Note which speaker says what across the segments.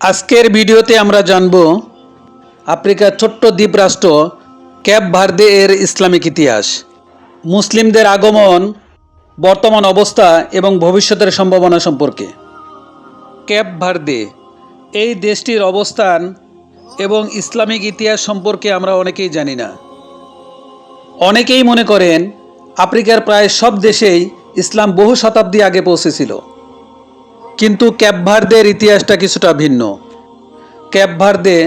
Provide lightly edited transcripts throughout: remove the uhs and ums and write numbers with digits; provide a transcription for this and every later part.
Speaker 1: আজকের ভিডিওতে আমরা জানব আফ্রিকার ছোট্ট দ্বীপরাষ্ট্র ক্যাপ ভার্দে এর ইসলামিক ইতিহাস, মুসলিমদের আগমন, বর্তমান অবস্থা এবং ভবিষ্যতের সম্ভাবনা সম্পর্কে। ক্যাপ ভার্দে এই দেশটির অবস্থান এবং ইসলামিক ইতিহাস সম্পর্কে আমরা অনেকেই জানি না। অনেকেই মনে করেন আফ্রিকার প্রায় সব দেশেই ইসলাম বহু শতাব্দী আগে পৌঁছেছিল, কিন্তু ক্যাপ ভার্দের ইতিহাসটা কিছুটা ভিন্ন। ক্যাপ ভার্দে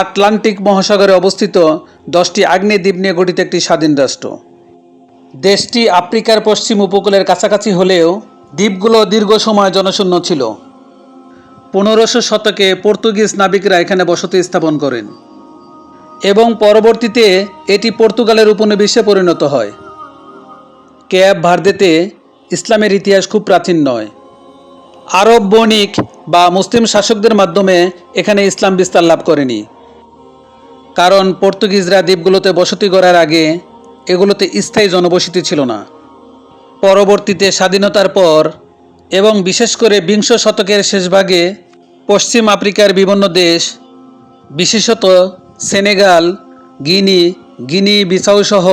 Speaker 1: আটলান্টিক মহাসাগরে অবস্থিত 10টি আগ্নেয়দ্বীপ নিয়ে গঠিত একটি স্বাধীন রাষ্ট্র। দেশটি আফ্রিকার পশ্চিম উপকূলের কাছাকাছি হলেও দ্বীপগুলো দীর্ঘ সময় জনশূন্য ছিল। 1500 শতকে পর্তুগিজ নাবিকরা এখানে বসতি স্থাপন করেন এবং পরবর্তীতে এটি পর্তুগালের উপনিবেশে পরিণত হয়। ক্যাপ ভার্দেতে ইসলামের ইতিহাস খুব প্রাচীন নয়। আরব বণিক বা মুসলিম শাসকদের মাধ্যমে এখানে ইসলাম বিস্তার লাভ করেনি, কারণ পর্তুগিজরা দ্বীপগুলোতে বসতি গড়ার আগে এগুলোতে স্থায়ী জনবসতি ছিল না। পরবর্তীতে স্বাধীনতার পর এবং বিশেষ করে 20 শতকের শেষভাগে পশ্চিম আফ্রিকার বিভিন্ন দেশ, বিশেষত সেনেগাল, গিনি বিসাউ সহ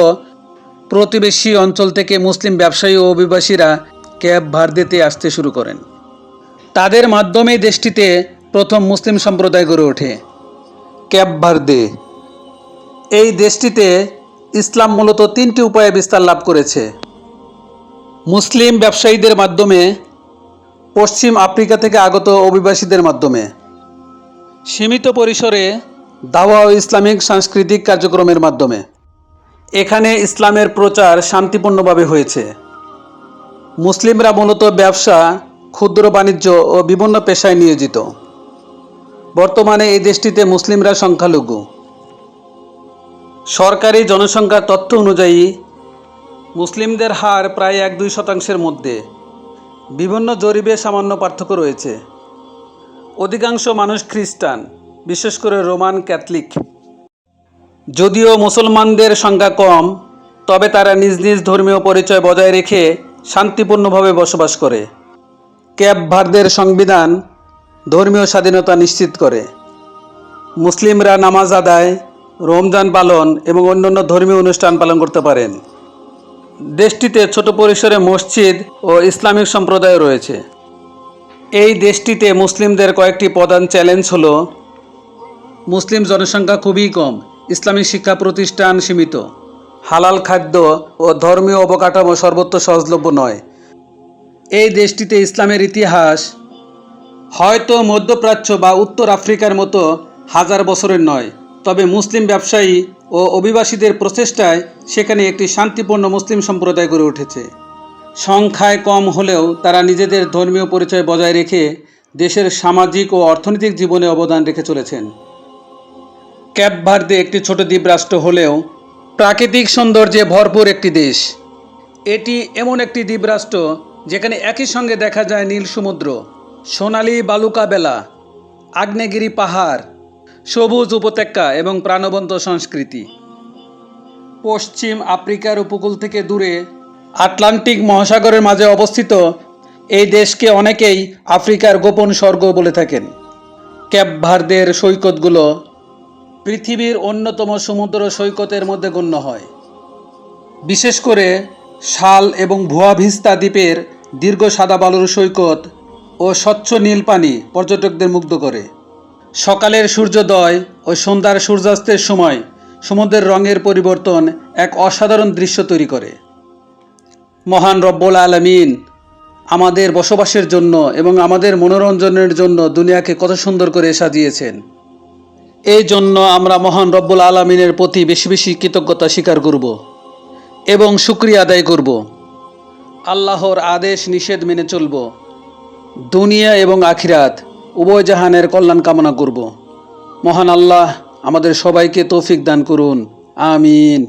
Speaker 1: প্রতিবেশী অঞ্চল থেকে মুসলিম ব্যবসায়ী ও অভিবাসীরা ক্যাপ ভার্দেতে আসতে শুরু করেন। তাদের মাধ্যমেই দেশটিতে প্রথম মুসলিম সম্প্রদায় গড়ে ওঠে। ক্যাপ ভার্দে এই দেশটিতে ইসলাম মূলত 3টি উপায়ে বিস্তার লাভ করেছে: মুসলিম ব্যবসায়ীদের মাধ্যমে, পশ্চিম আফ্রিকা থেকে আগত অভিবাসীদের মাধ্যমে, সীমিত পরিসরে দাওয়া ও ইসলামিক সাংস্কৃতিক কার্যক্রমের মাধ্যমে। এখানে ইসলামের প্রচার শান্তিপূর্ণভাবে হয়েছে। মুসলিমরা মূলত ব্যবসা, ক্ষুদ্র বাণিজ্য ও বিভিন্ন পেশায় নিয়োজিত। বর্তমানে এই দেশটিতে মুসলিমরা সংখ্যালঘু। সরকারি জনসংখ্যার তথ্য অনুযায়ী মুসলিমদের হার প্রায় 1-2% মধ্যে। বিভিন্ন জরিপে সামান্য পার্থক্য রয়েছে। অধিকাংশ মানুষ খ্রিস্টান, বিশেষ করে রোমান ক্যাথলিক। যদিও মুসলমানদের সংখ্যা কম, তবে তারা নিজ নিজ ধর্মীয় পরিচয় বজায় রেখে শান্তিপূর্ণভাবে বসবাস করে। ক্যাপ ভার্দের সংবিধান ধর্মীয় স্বাধীনতা নিশ্চিত করে। মুসলিমরা নামাজ আদায়, রমজান পালন এবং অন্যান্য ধর্মীয় অনুষ্ঠান পালন করতে পারেন। দেশটিতে ছোট পরিসরে মসজিদ ও ইসলামিক সম্প্রদায় রয়েছে। এই দেশটিতে মুসলিমদের কয়েকটি প্রধান চ্যালেঞ্জ হলো: মুসলিম জনসংখ্যা খুবই কম, ইসলামিক শিক্ষা প্রতিষ্ঠান সীমিত, হালাল খাদ্য ও ধর্মীয় অবকাঠামো সর্বত্র সহজলভ্য নয়। এই দেশটিতে ইসলামের ইতিহাস হয়তো মধ্যপ্রাচ্য বা উত্তর আফ্রিকার মতো হাজার বছরের নয়, তবে মুসলিম ব্যবসায়ী ও অভিবাসীদের প্রচেষ্টায় সেখানে একটি শান্তিপূর্ণ মুসলিম সম্প্রদায় গড়ে উঠেছে। সংখ্যায় কম হলেও তারা নিজেদের ধর্মীয় পরিচয় বজায় রেখে দেশের সামাজিক ও অর্থনৈতিক জীবনে অবদান রেখে চলেছেন। ক্যাপ ভার্দে একটি ছোট দ্বীপ রাষ্ট্র হলেও প্রাকৃতিক সৌন্দর্যে ভরপুর একটি দেশ। এটি এমন একটি দ্বীপ রাষ্ট্র যেখানে একই সঙ্গে দেখা যায় নীল সমুদ্র, সোনালী বালুকা বেলা, আগ্নেয়গিরি পাহাড়, সবুজ উপত্যকা এবং প্রাণবন্ত সংস্কৃতি। পশ্চিম আফ্রিকার উপকূল থেকে দূরে আটলান্টিক মহাসাগরের মাঝে অবস্থিত এই দেশকে অনেকেই আফ্রিকার গোপন স্বর্গ বলে থাকেন। ক্যাপ ভার্দের সৈকতগুলো পৃথিবীর অন্যতম সমুদ্র সৈকতের মধ্যে গণ্য হয়। বিশেষ করে শাল এবং ভুয়া ভিস্তা দ্বীপের দীর্ঘ সাদা বালুর সৈকত ও স্বচ্ছ নীল পানি পর্যটকদের মুগ্ধ করে। সকালের সূর্যোদয় ও সন্ধ্যার সূর্যাস্তের সময় সমুদ্রের রঙের পরিবর্তন এক অসাধারণ দৃশ্য তৈরি করে। মহান রব্বুল আলামিন আমাদের বসবাসের জন্য এবং আমাদের মনোরঞ্জনের জন্য দুনিয়াকে কত সুন্দর করে সাজিয়েছেন। এই জন্য আমরা মহান রব্বুল আলামিনের প্রতি বেশি বেশি কৃতজ্ঞতা স্বীকার করব এবং শুকরিয়া আদায় করব। আল্লাহর আদেশ নিষেধ মেনে চলব। দুনিয়া এবং আখিরাত উভয় জাহানের কল্যাণ কামনা করব। মহান আল্লাহ আমাদের সবাইকে তৌফিক দান করুন। আমিন।